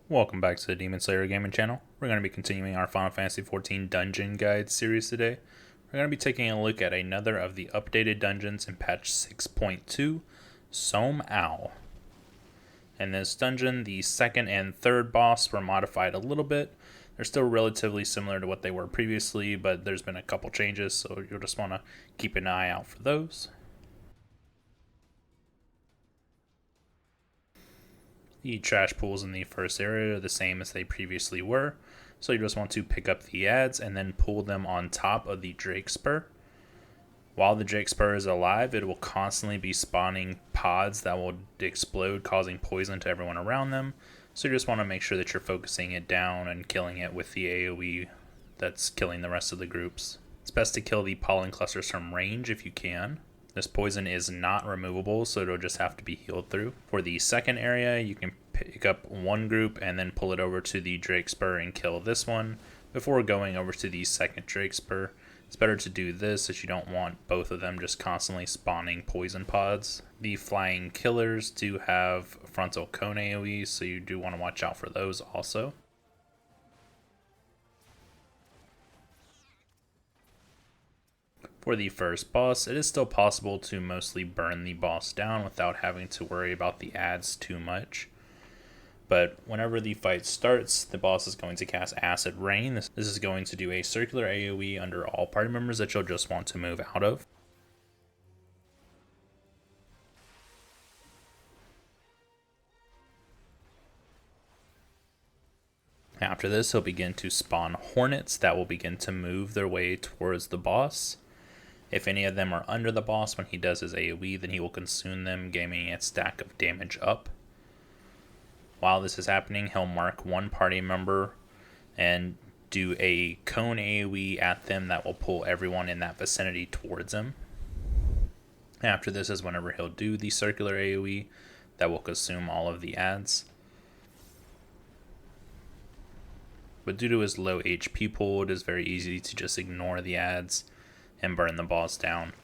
Welcome back to the Demon Slayer Gaming channel. We're going to be continuing our Final Fantasy XIV Dungeon Guide series today. We're going to be taking a look at another of the updated dungeons in patch 6.2, Sohm. In this dungeon, the second and third boss were modified a little bit. They're still relatively similar to what they were previously, but there's been a couple changes, so you'll just want to keep an eye out for those. The trash pools in the first area are the same as they previously were, so you just want to pick up the adds and then pull them on top of the Drake Spur. While the Drake Spur is alive, it will constantly be spawning pods that will explode, causing poison to everyone around them, so you just want to make sure that you're focusing it down and killing it with the AoE that's killing the rest of the groups. It's best to kill the pollen clusters from range if you can. This poison is not removable, so it'll just have to be healed through. For the second area, you can pick up one group and then pull it over to the Drake Spur and kill this one before going over to the second Drake Spur. It's better to do this as you don't want both of them just constantly spawning poison pods. The flying killers do have frontal cone AoE, so you do want to watch out for those also. For the first boss, it is still possible to mostly burn the boss down without having to worry about the adds too much. But whenever the fight starts, the boss is going to cast Acid Rain. This is going to do a circular AoE under all party members that you'll just want to move out of. After this, he'll begin to spawn hornets that will begin to move their way towards the boss. If any of them are under the boss when he does his AoE, then he will consume them, gaining a stack of damage up. While this is happening, he'll mark one party member and do a cone AoE at them that will pull everyone in that vicinity towards him. After this is whenever he'll do the circular AoE that will consume all of the adds. But due to his low HP pool, it is very easy to just ignore the adds and burn the boss down.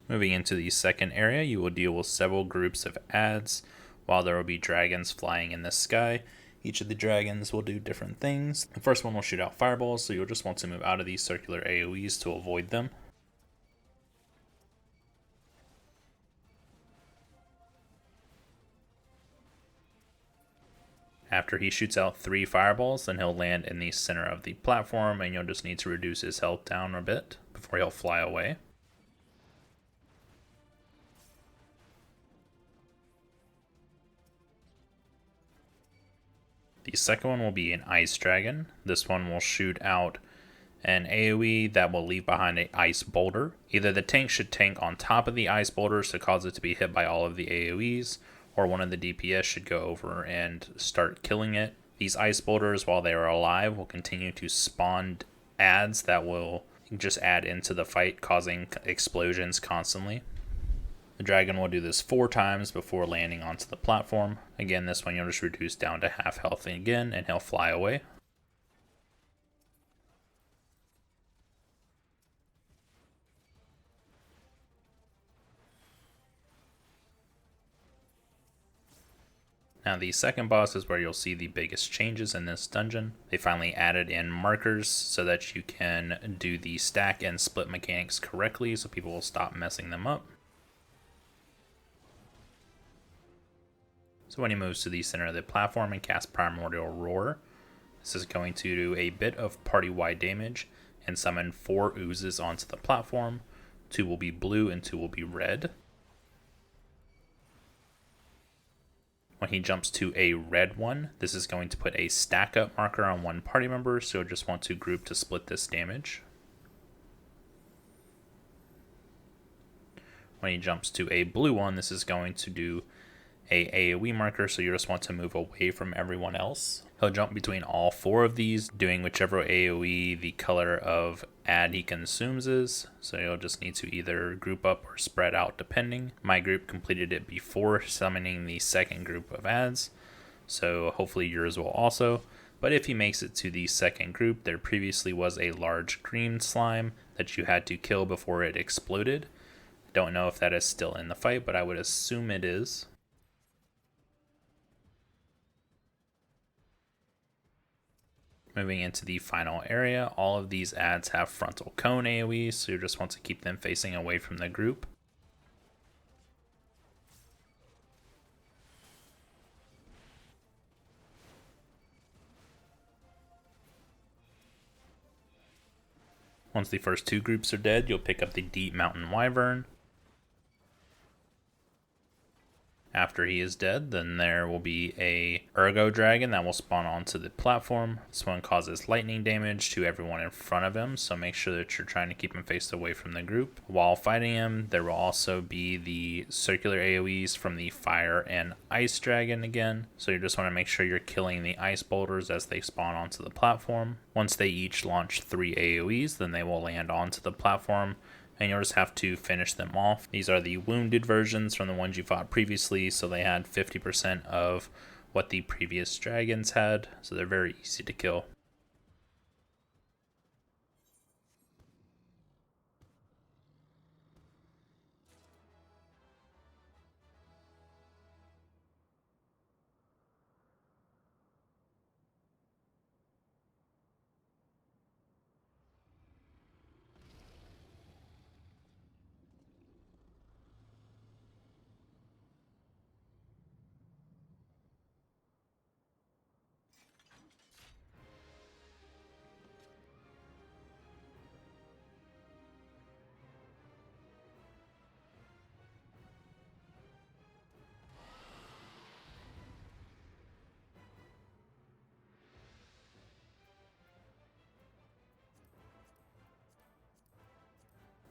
Moving into the second area, you will deal with several groups of adds, while there will be dragons flying in the sky. Each of the dragons will do different things. The first one will shoot out fireballs, so you'll just want to move out of these circular AoEs to avoid them. After he shoots out 3 fireballs, then he'll land in the center of the platform, and you'll just need to reduce his health down a bit before he'll fly away. The second one will be an ice dragon. This one will shoot out an AoE that will leave behind an ice boulder. Either the tank should tank on top of the ice boulders to cause it to be hit by all of the AoEs, or one of the DPS should go over and start killing it. These ice boulders, while they are alive, will continue to spawn adds that will just add into the fight, causing explosions constantly. The dragon will do this 4 times before landing onto the platform. Again, this one you'll just reduce down to half health again, and he'll fly away. Now the second boss is where you'll see the biggest changes in this dungeon. They finally added in markers so that you can do the stack and split mechanics correctly, so people will stop messing them up. So when he moves to the center of the platform and casts Primordial Roar, this is going to do a bit of party-wide damage and summon 4 oozes onto the platform. 2 will be blue and 2 will be red. When he jumps to a red one, this is going to put a stack up marker on one party member, so you'll just want to group to split this damage. When he jumps to a blue one, this is going to do a AoE marker, so you just want to move away from everyone else. He'll jump between all 4 of these, doing whichever AoE the color of add he consumes is, so you'll just need to either group up or spread out depending. My group completed it before summoning the second group of adds, so hopefully yours will also. But if he makes it to the second group, there previously was a large green slime that you had to kill before it exploded. Don't know if that is still in the fight, but I would assume it is. Moving into the final area, all of these ads have frontal cone AoE, so you just want to keep them facing away from the group. Once the first two groups are dead, you'll pick up the Deep Mountain Wyvern. After he is dead, then there will be a Ergo Dragon that will spawn onto the platform. This one causes lightning damage to everyone in front of him, so make sure that you're trying to keep him faced away from the group. While fighting him, there will also be the circular AoEs from the Fire and Ice Dragon again, so you just want to make sure you're killing the ice boulders as they spawn onto the platform. Once they each launch 3 AoEs, then they will land onto the platform, and you'll just have to finish them off. These are the wounded versions from the ones you fought previously, so they had 50% of what the previous dragons had, so they're very easy to kill.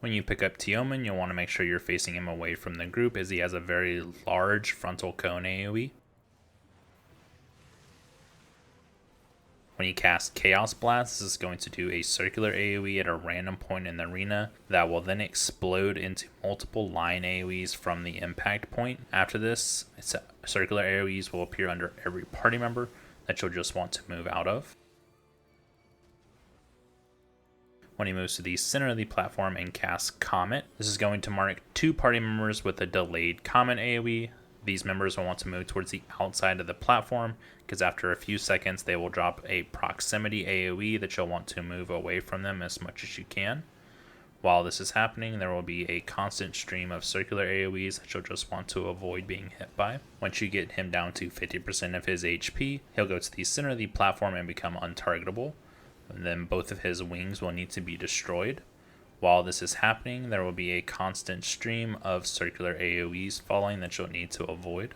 When you pick up Tioman, you'll want to make sure you're facing him away from the group, as he has a very large frontal cone AoE. When you cast Chaos Blast, this is going to do a circular AoE at a random point in the arena that will then explode into multiple line AoEs from the impact point. After this, circular AoEs will appear under every party member that you'll just want to move out of. When he moves to the center of the platform and casts Comet, this is going to mark 2 party members with a delayed Comet AoE. These members will want to move towards the outside of the platform, because after a few seconds they will drop a proximity AoE that you'll want to move away from them as much as you can. While this is happening, there will be a constant stream of circular AoEs that you'll just want to avoid being hit by. Once you get him down to 50% of his HP, he'll go to the center of the platform and become untargetable. And then both of his wings will need to be destroyed. While this is happening, there will be a constant stream of circular AoEs falling that you'll need to avoid.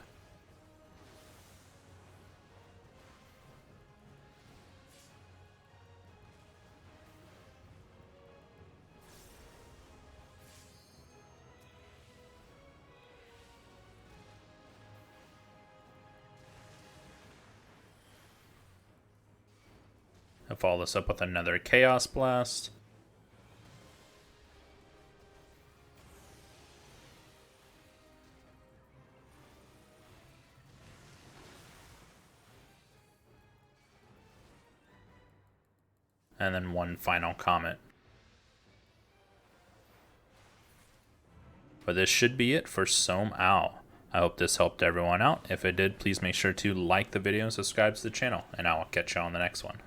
I'll follow this up with another Chaos Blast. And then one final Comet. But this should be it for Sohm. I hope this helped everyone out. If it did, please make sure to like the video and subscribe to the channel, and I will catch you on the next one.